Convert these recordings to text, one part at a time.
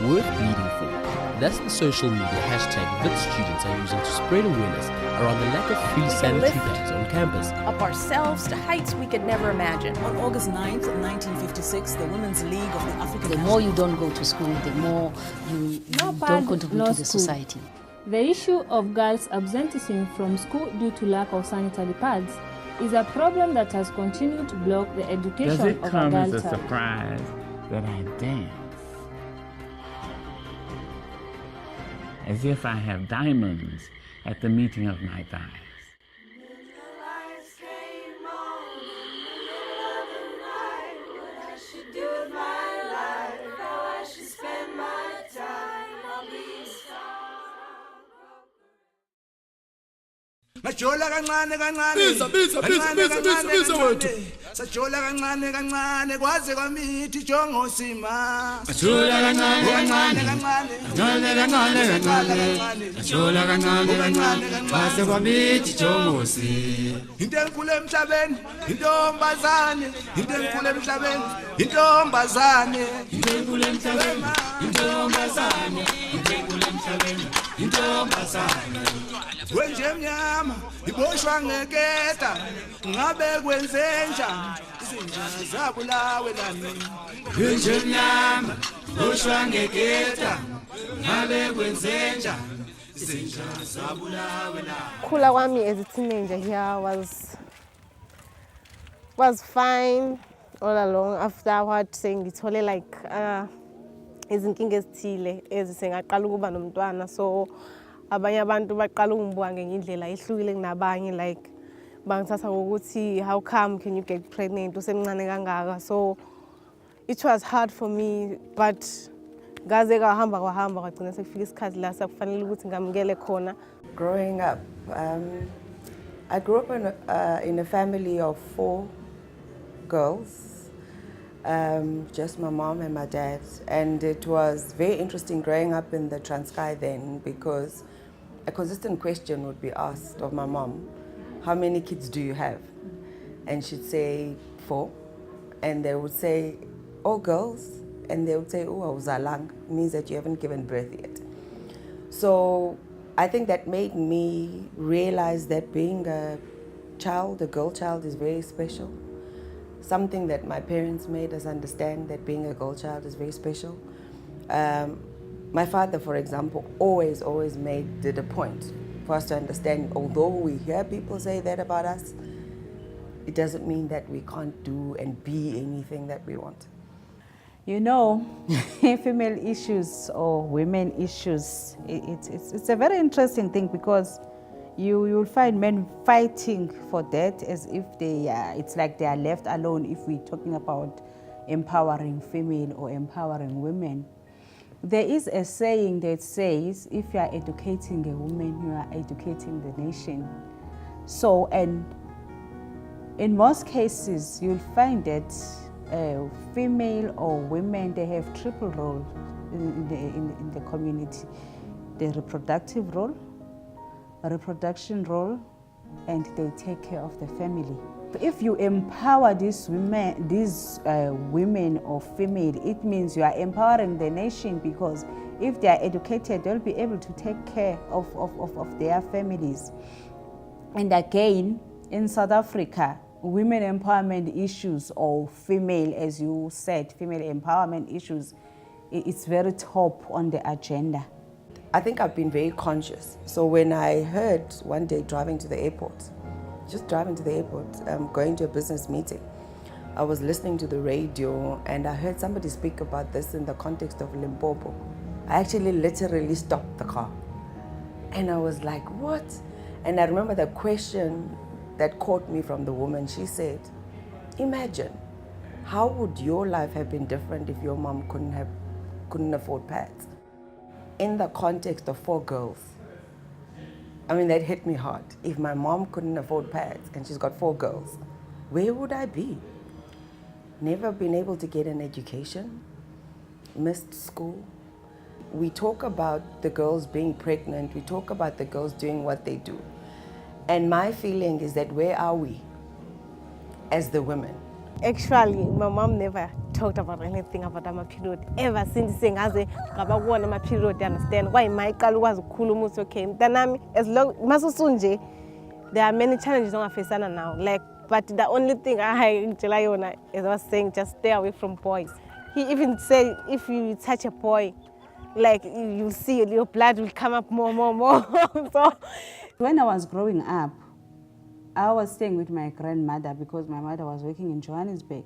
worth bleeding for. That's the social media hashtag that students are using to spread awareness around the lack of free sanitary pads on campus. Up ourselves to heights we could never imagine. On August 9th, 1956, the Women's League of the African The more you don't go to school, the more you don't contribute to the society. The issue of girls absenteeism from school due to lack of sanitary pads is a problem that has continued to block the education of a girl child. Does it come as a surprise that I dance? As if I have diamonds at the meeting of my thighs. Sajola kancane kancane wethu sajola kancane kancane kwaze kwamithi jongo sima sajola kancane sajola kancane kwaze kwamithi jongo sima into enkulu emhlabeni intombazane into enkulu emhlabeni intombazane into enkulu emhlabeni intombazane into enkulu emhlabeni intombazane wenje mnyama iboshwa ngeketa ngabe kwenzenja izinja zabulawe lami wenje mnyama iboshwa ngeketa ngabe kwenzenja izinja zabulawe lami. Khula kwami as a teenager here was fine all along. Afterward sengithole like izinkinga ezithile ezisengaqala ukuba nomntwana, so abanye abantu baqala ungibuka ngendlela ehlukile kunabanye, like bangithatha ngokuthi how come can you get pregnant usemncane kangaka. So it was hard for me, but ngaze kwahamba kwagcina sekufika isikhathi la sakufanele ukuthi ngamukele khona. Growing up, I grew up in a family of 4 girls, just my mom and my dad, and it was very interesting growing up in the Transkei then, because a consistent question would be asked of my mom, how many kids do you have? And she'd say 4, and they would say, all girls, and they would say, oh, awuzalang, means that you haven't given birth yet. So I think that made me realize that being a child, a girl child, is very special. Something that my parents made us understand, that being a girl child is very special. My father, for example, always made it a point for us to understand, although we hear people say that about us, it doesn't mean that we can't do and be anything that we want. You know, female issues or women issues, it's a very interesting thing, because you'll find men fighting for that as if it's like they are left alone if we're talking about empowering female or empowering women. There is a saying that says, if you are educating a woman, you are educating the nation. So, and in most cases, you'll find that female or women, they have triple role in the community. The reproductive role, a reproduction role, and they take care of the family. If you empower these women or female, it means you are empowering the nation, because if they are educated, they'll be able to take care of their families. And again, in South Africa, women empowerment issues, or female, as you said, female empowerment issues, it's very top on the agenda. I think I've been very conscious. So when I heard one day driving to the airport, going to a business meeting, I was listening to the radio and I heard somebody speak about this in the context of Limpopo. I actually literally stopped the car and I was like, what? And I remember the question that caught me from the woman. She said, imagine, how would your life have been different if your mom couldn't afford pads? In the context of 4 girls, I mean, that hit me hard. If my mom couldn't afford pads and she's got 4 girls, where would I be? Never been able to get an education, missed school. We talk about the girls being pregnant, we talk about the girls doing what they do. And my feeling is that where are we as the women? Actually, my mom never talked about anything about my period ever since sengaze ngaba kuwona ama period, understand why my iqala ukwazi ukukhuluma ukuthi okay mntanami, as long masusunje there are many challenges ongafacana now, like, but the only thing I ngitshela yona, as I was saying, just stay away from boys. He even said if you touch a boy, like you see your blood will come up more. So when I was growing up, I was staying with my grandmother because my mother was working in Johannesburg.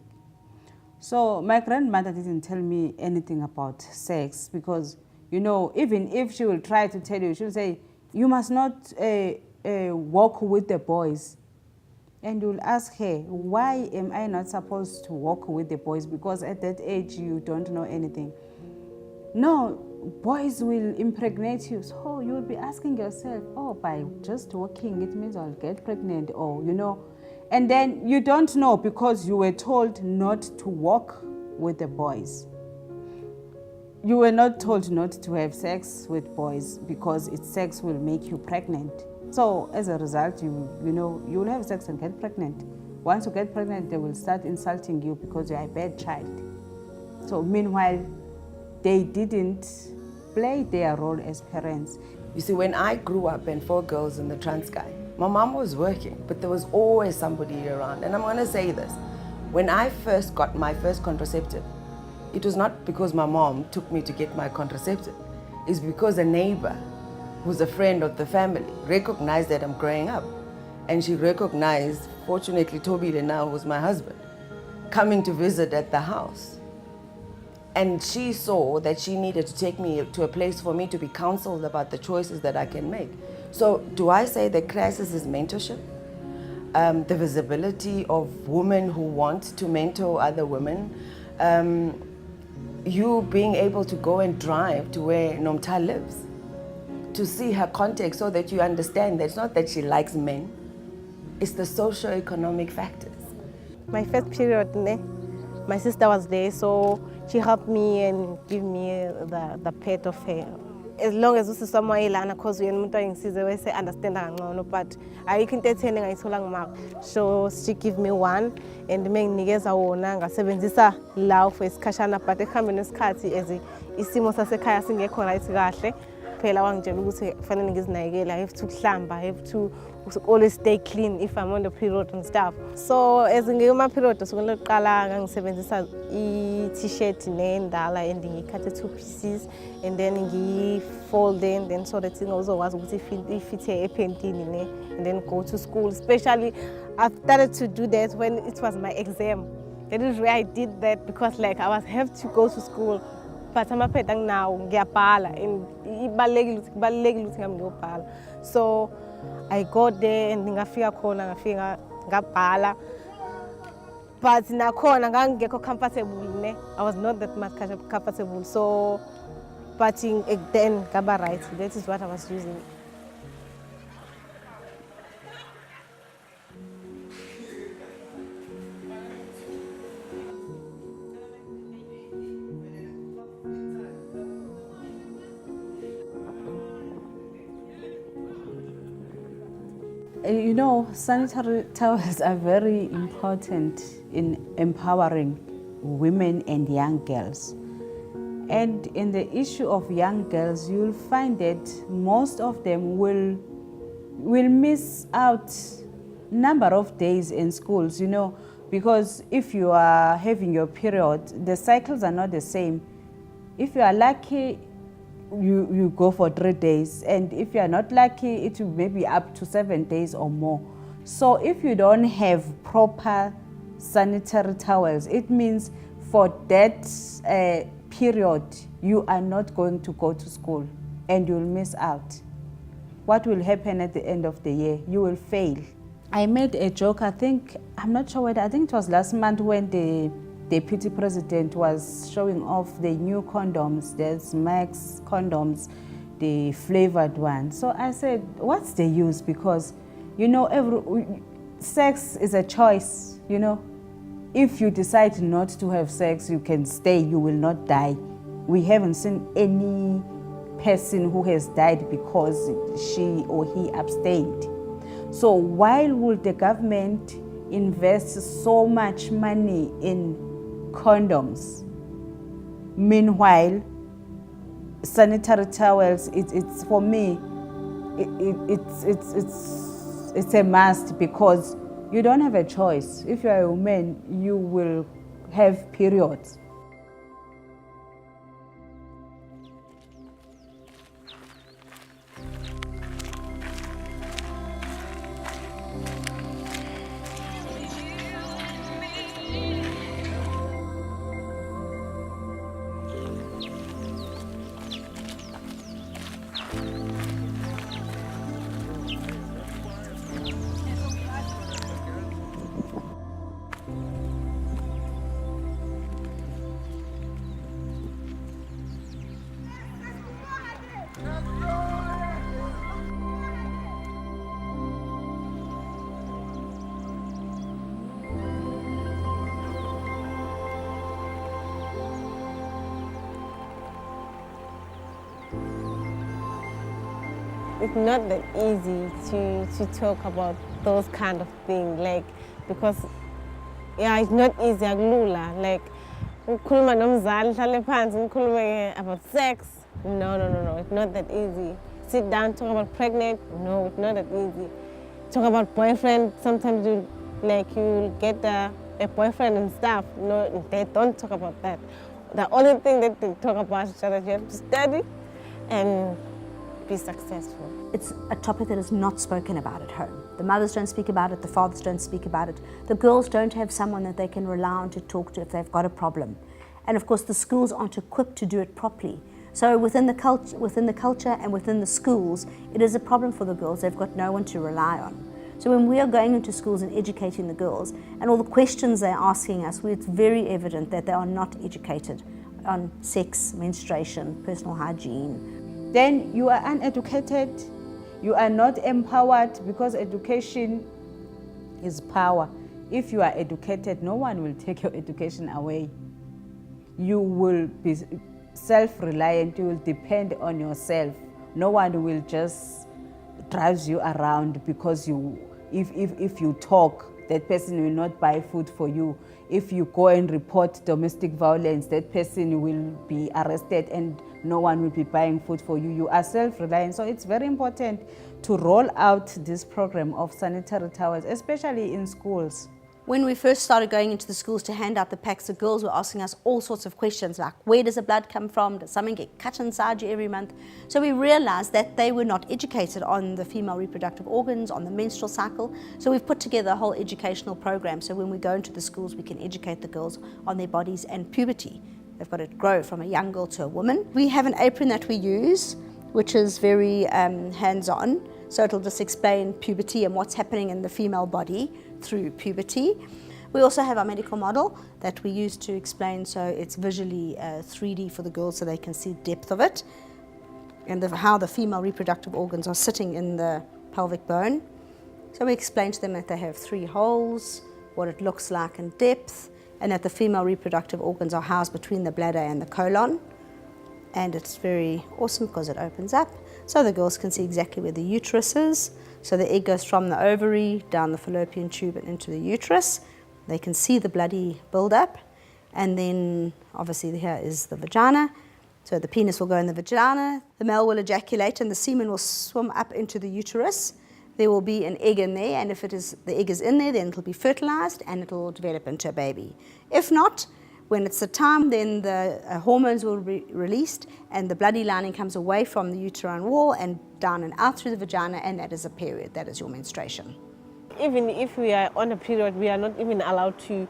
So my grandmother didn't tell me anything about sex because, you know, even if she will try to tell you, she will say, you must not walk with the boys. And you'll ask her, why am I not supposed to walk with the boys? Because at that age, you don't know anything. No, boys will impregnate you. So you'll be asking yourself, oh, by just walking, it means I'll get pregnant, or, you know. And then you don't know because you were told not to walk with the boys. You were not told not to have sex with boys because sex will make you pregnant. So as a result, you know, you will have sex and get pregnant. Once you get pregnant, they will start insulting you because you are a bad child. So meanwhile, they didn't play their role as parents. You see, when I grew up and 4 girls in the Transkei, my mom was working, but there was always somebody around. And I'm going to say this. When I first got my first contraceptive, it was not because my mom took me to get my contraceptive. It's because a neighbor, who's a friend of the family, recognized that I'm growing up. And she recognized, fortunately, Tobile now, who's my husband, coming to visit at the house. And she saw that she needed to take me to a place for me to be counseled about the choices that I can make. So do I say that crisis is mentorship? The visibility of women who want to mentor other women. You being able to go and drive to where Nomta lives, to see her context so that you understand that it's not that she likes men, it's the socio-economic factors. My first period, my sister was there, so she helped me and give me the pet of her. As long as this is somewhere ilana, because we say understand her, but I can entertaining I so so she give me one and make nigeza wona ngasebenzisa law for isikashana, but ekhambeni isikhathi as isimo sasekhaya singekho right kahle phela wangitshela ukuthi kufanele ngizinakekele, I have to hlamba, I have to always stay clean if I'm on the period and stuff. So as ngiyuma period sokuqala ngisebenzisa i-t-shirt nendala and ngikhathe 2 pieces and then ngifold and then so that ngizokwazi ukuthi ifithe ephentini ne and then go to school. Especially I started to do that when it was my exam. That is where I did that because like I was have to go to school. But amaphepha now ngiyabhala and ibalekile ukuthi ngiyobhala. So I got there and ngafika ngabhala. But nakhona ngangekho comfortable ne. I was not that much comfortable. So but then ngaba right. That is what I was using. You know, sanitary towels are very important in empowering women and young girls. And in the issue of young girls, you'll find that most of them will miss out number of days in schools, you know, because if you are having your period, the cycles are not the same. If you are lucky, you go for 3 days, and if you are not lucky, it will maybe up to 7 days or more. So if you don't have proper sanitary towels, it means for that period you are not going to go to school and you'll miss out. What will happen at the end of the year? You will fail. I made a joke, I'm not sure whether, I think it was last month when the Deputy President was showing off the new condoms, there's Max condoms, the flavored one. So I said, what's the use? Because, you know, sex is a choice, you know. If you decide not to have sex, you can stay, you will not die. We haven't seen any person who has died because she or he abstained. So why would the government invest so much money in condoms. Meanwhile, sanitary towels, it's for me, it's a must, because you don't have a choice. If you are a woman, you will have periods. It's not that easy to talk about those kind of things, like, because it's not easy, akulula. Like, ukukhuluma nomzali hlale phansi nikhulume about sex. No, it's not that easy. Sit down, talk about pregnant. No, it's not that easy. Talk about boyfriend. Sometimes you get a boyfriend and stuff. No, they don't talk about that. The only thing that they talk about is that you have to study and be successful. It's a topic that is not spoken about at home. The mothers don't speak about it, the fathers don't speak about it. The girls don't have someone that they can rely on to talk to if they've got a problem. And of course the schools aren't equipped to do it properly. So within the culture and within the schools, it is a problem for the girls. They've got no one to rely on. So when we are going into schools and educating the girls, and all the questions they're asking us, it's very evident that they are not educated on sex, menstruation, personal hygiene. Then you are uneducated, you are not empowered, because education is power. If you are educated, no one will take your education away. You will be self-reliant, you will depend on yourself. No one will just drive you around because if you talk, that person will not buy food for you. If you go and report domestic violence, that person will be arrested and no one will be buying food for you. You are self-reliant. So it's very important to roll out this program of sanitary towels, especially in schools. When we first started going into the schools to hand out the packs, the girls were asking us all sorts of questions like, where does the blood come from? Does something get cut inside you every month? So we realized that they were not educated on the female reproductive organs, on the menstrual cycle. So we've put together a whole educational program. So when we go into the schools, we can educate the girls on their bodies and puberty. They've got to grow from a young girl to a woman. We have an apron that we use, which is very hands-on. So it'll just explain puberty and what's happening in the female body through puberty. We also have our medical model that we use to explain, so it's visually 3D for the girls so they can see the depth of it and how the female reproductive organs are sitting in the pelvic bone. So we explain to them that they have 3 holes, what it looks like in depth, and that the female reproductive organs are housed between the bladder and the colon. And it's very awesome because it opens up so the girls can see exactly where the uterus is. So the egg goes from the ovary down the fallopian tube and into the uterus. They can see the bloody build-up, and then obviously here is the vagina. So the penis will go in the vagina, the male will ejaculate and the semen will swim up into the uterus. There will be an egg in there, and if the egg is in there, then it will be fertilized and it will develop into a baby. If not, when it's the time, then the hormones will be released and the bloody lining comes away from the uterine wall and down and out through the vagina, and that is a period, that is your menstruation. Even if we are on a period, we are not even allowed to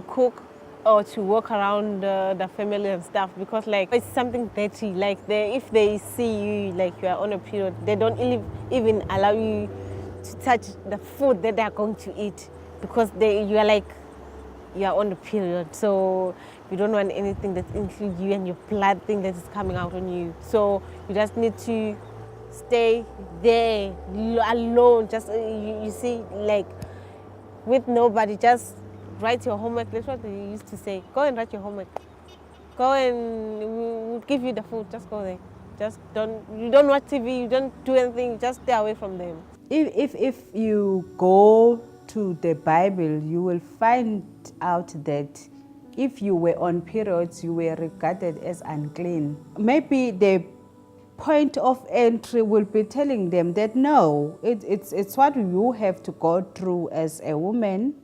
cook or to walk around the family and stuff, because like it's something dirty. Like if they see you like you are on a period, they don't even allow you to touch the food that they are going to eat, because you are on the period. So you don't want anything that includes you and your blood thing that is coming out on you. So you just need to stay there alone. Just you see, like with nobody. Just write your homework. That's what they used to say. Go and write your homework. Go and we'll give you the food. Just go there. You don't watch TV. You don't do anything. Just stay away from them. If you go to the Bible, you will find out that if you were on periods, you were regarded as unclean. Maybe the point of entry will be telling them that no, it's what you have to go through as a woman.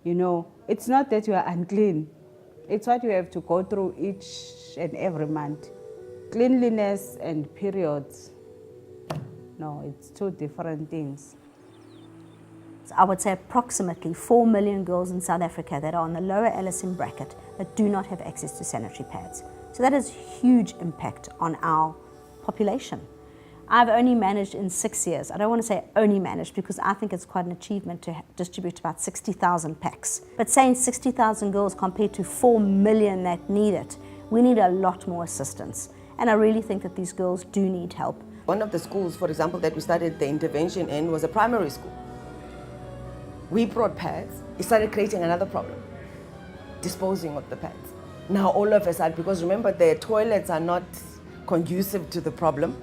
You know, it's not that you are unclean. It's what you have to go through each and every month. Cleanliness and periods. No, it's two different things. I would say approximately 4 million girls in South Africa that are on the lower LSM bracket that do not have access to sanitary pads. So that has huge impact on our population. I've only managed in 6 years, I don't want to say only managed because I think it's quite an achievement to distribute about 60,000 packs. But saying 60,000 girls compared to 4 million that need it, we need a lot more assistance. And I really think that these girls do need help. One of the schools, for example, that we started the intervention in was a primary school. We brought pads. It started creating another problem, disposing of the pads. Now all of a sudden, because remember the toilets are not conducive to the problem.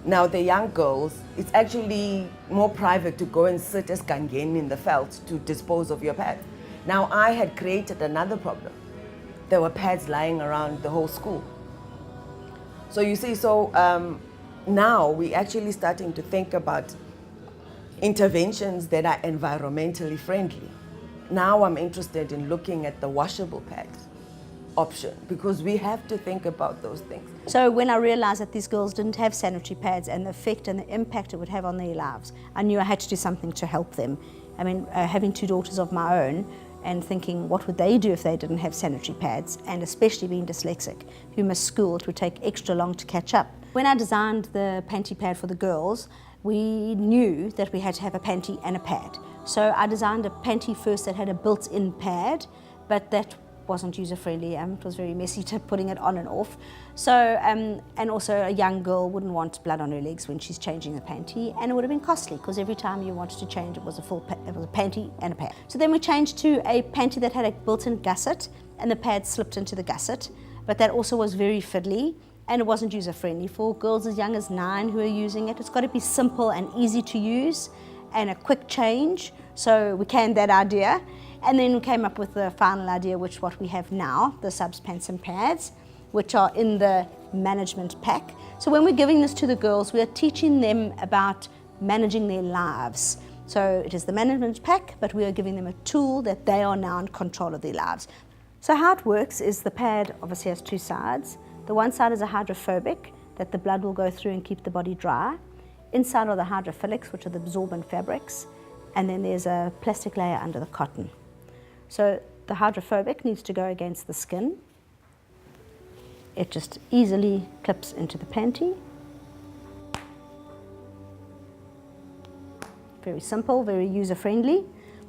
Now the young girls, it's actually more private to go and sit as gangen in the veld to dispose of your pads. Now I had created another problem. There were pads lying around the whole school. So you see, now we're actually starting to think about interventions that are environmentally friendly. Now I'm interested in looking at the washable pads option because we have to think about those things. So when I realized that these girls didn't have sanitary pads and the effect and the impact it would have on their lives, I knew I had to do something to help them. I mean, having 2 daughters of my own and thinking what would they do if they didn't have sanitary pads, and especially being dyslexic, if you miss school it would take extra long to catch up. When I designed the panty pad for the girls, we knew that we had to have a panty and a pad. So I designed a panty first that had a built-in pad, but that wasn't user-friendly. It was very messy to putting it on and off. So, and also a young girl wouldn't want blood on her legs when she's changing the panty, and it would have been costly because every time you wanted to change it was a panty and a pad. So then we changed to a panty that had a built-in gusset, and the pad slipped into the gusset, but that also was very fiddly. And it wasn't user-friendly for girls as young as 9 who are using it. It's got to be simple and easy to use and a quick change. So we canned that idea. And then we came up with the final idea, which is what we have now, the subs, pants and pads, which are in the management pack. So when we're giving this to the girls, we are teaching them about managing their lives. So it is the management pack, but we are giving them a tool that they are now in control of their lives. So how it works is the pad obviously has 2 sides. The one side is a hydrophobic, that the blood will go through and keep the body dry. Inside are the hydrophilics, which are the absorbent fabrics. And then there's a plastic layer under the cotton. So the hydrophobic needs to go against the skin. It just easily clips into the panty. Very simple, very user-friendly.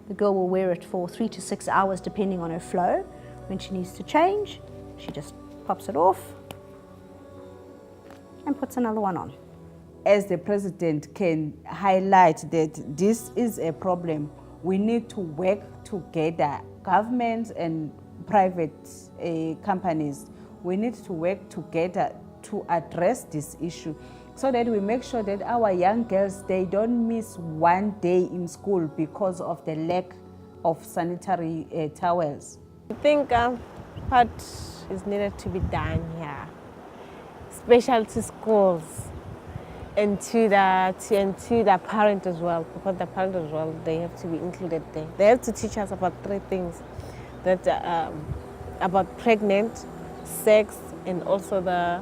The girl will wear it for 3 to 6 hours depending on her flow. When she needs to change, she just pops it off and puts another one on. As the president can highlight that this is a problem, we need to work together, governments and private companies. We need to work together to address this issue so that we make sure that our young girls, they don't miss one day in school because of the lack of sanitary towels. I think what is needed to be done here, especially to schools and to the parent as well, because the parent as well, they have to be included there. They have to teach us about 3 things, that about pregnant, sex, and also the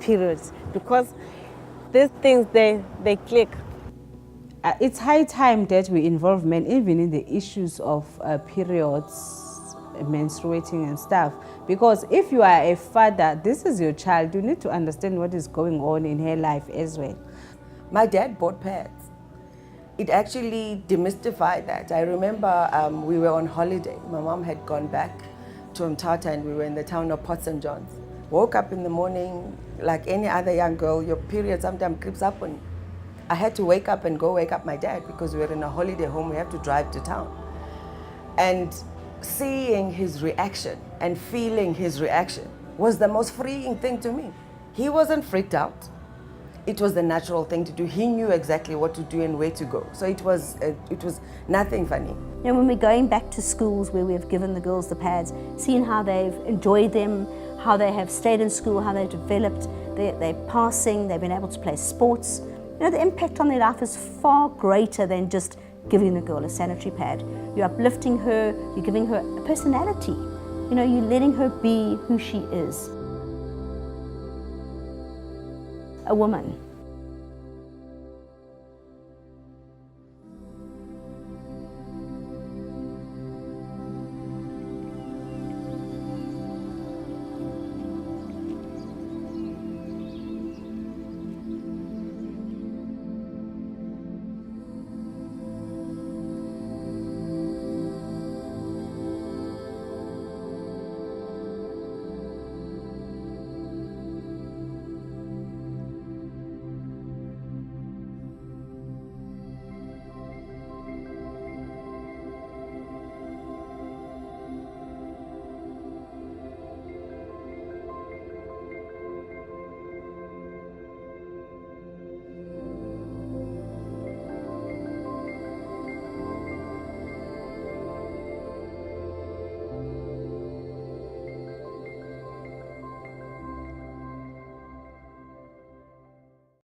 periods, because these things they click. It's high time that we involve men even in the issues of periods, menstruating and stuff, because if you are a father, this is your child, you need to understand what is going on in her life as well. My dad bought pads. It actually demystified that. I remember we were on holiday. My mom had gone back to Mthatha and we were in the town of Port St. John's. Woke up in the morning, like any other young girl, your period sometimes creeps up on you. I had to wake up and go wake up my dad because we were in a holiday home, we have to drive to town. And seeing his reaction and feeling his reaction was the most freeing thing to me. He wasn't freaked out. it was the natural thing to do. He knew exactly what to do and where to go. So it was nothing funny. You know, when we're going back to schools where we've given the girls the pads, seeing how they've enjoyed them, how they have stayed in school, how they've developed, they're passing, they've been able to play sports. You know, the impact on their life is far greater than just giving the girl a sanitary pad. You're uplifting her, you're giving her a personality. You know, you're letting her be who she is. A woman